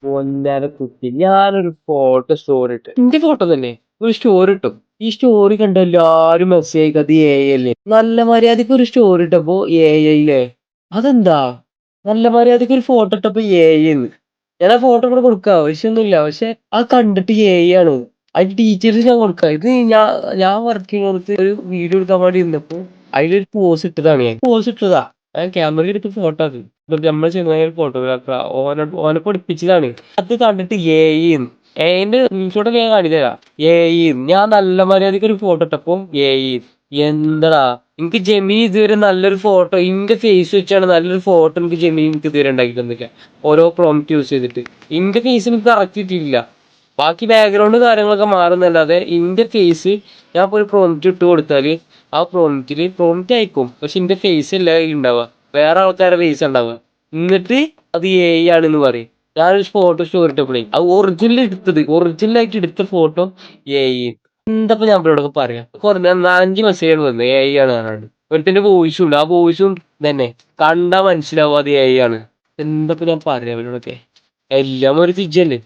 പൊന്നാര കുട്ടി ഞാനൊരു ഫോട്ടോ സ്റ്റോറി ഇട്ട് എന്റെ ഫോട്ടോ തന്നെ ഒരു സ്റ്റോറി ഇട്ടു. ഈ സ്റ്റോറി കണ്ട എല്ലാരും മെസ്സേജ് അയക്കും അത് എ ഐ അല്ലേ. നല്ല മര്യാദക്ക് ഒരു സ്റ്റോറി ഇട്ടപ്പോ എ ഐ അല്ലേ. അതെന്താ നല്ല മര്യാദക്ക് ഒരു ഫോട്ടോ ഇട്ടപ്പോ എ ഐ എന്ന്. ഞാൻ ആ ഫോട്ടോ കൂടെ കൊടുക്കാം, ആവശ്യമൊന്നുമില്ല. പക്ഷെ അത് കണ്ടിട്ട് എ ഐ ആണ്. അത് ടീച്ചേഴ്സ് ഞാൻ കൊടുക്കാം. ഇത് ഞാൻ വർക്ക് ചെയ്യുന്നിടത്ത് ഒരു വീഡിയോ എടുക്കാൻ വേണ്ടി ഇരുന്നപ്പോ അതിലൊരു പോസ് ഇട്ടതാണ്. ഞാൻ പോസ് ഇട്ടതാ, ഞാൻ ക്യാമറ എടുത്ത് ഫോട്ടോ അത് നമ്മൾ ചെന്ന ഫോട്ടോഗ്രാഫർ ഓനെ പഠിപ്പിച്ചതാണ്. അത് കണ്ടിട്ട് എ ഐ എന്റെ സ്ക്രീൻഷോട്ട് ഞാൻ കാണിച്ചുതരാം. എ ഐ ഞാൻ നല്ല മര്യാദക്ക് ഒരു ഫോട്ടോ ഇട്ടപ്പോ എ ഐ എന്താടാ. എനിക്ക് ജെമിനി ഇതുവരെ നല്ലൊരു ഫോട്ടോ ഇന്റെ ഫേസ് വെച്ചാണ് നല്ലൊരു ഫോട്ടോ എനിക്ക് ജെമിനി എനിക്ക് ഇതുവരെ ഉണ്ടാക്കി തന്നില്ല. ഓരോ പ്രോംപ്റ്റ് യൂസ് ചെയ്തിട്ട് ഇന്റെ ഫേസ് എനിക്ക് കറക്റ്റ് കിട്ടിയിട്ടില്ല. ബാക്കി ബാക്ക്ഗ്രൗണ്ട് കാര്യങ്ങളൊക്കെ മാറുന്നല്ലാതെ ഇന്റെ ഫേസ് ഞാൻ ഇപ്പോൾ ഒരു പ്രോംപ്റ്റ് ഇട്ട് കൊടുത്താൽ ആ പ്രോംപ്റ്റ് അയക്കും. പക്ഷെ ഇന്റെ ഫേസ് അല്ല ഉണ്ടാവുക, വേറെ ആൾക്കാരുടെ ഫേസ് ഉണ്ടാവുക. എന്നിട്ട് അത് എ ഐ ആണെന്ന് പറയും. ഞാനൊരു ഫോട്ടോ സ്റ്റോറി ഇട്ടപ്പോഴേ അത് ഒറിജിനലായിട്ട് എടുത്ത ഫോട്ടോ എ ഐ. എന്തപ്പോ ഞാൻ ഇവരോടൊക്കെ പറയാം. കുറഞ്ഞ 5 മെസ്സേജ് വന്നു എ ഐ ആണ് പറഞ്ഞാണ്ട്. ഒരുത്തന്റെ വോയിസും ഉണ്ട്, ആ വോയിസും തന്നെ കണ്ടാ മനസ്സിലാവും അത് എ ഐ ആണ്. എന്തപ്പോ ഞാൻ പറയാം അവരോടൊക്കെ. എല്ലാം ഒരു തിരിച്ചല്ലേ.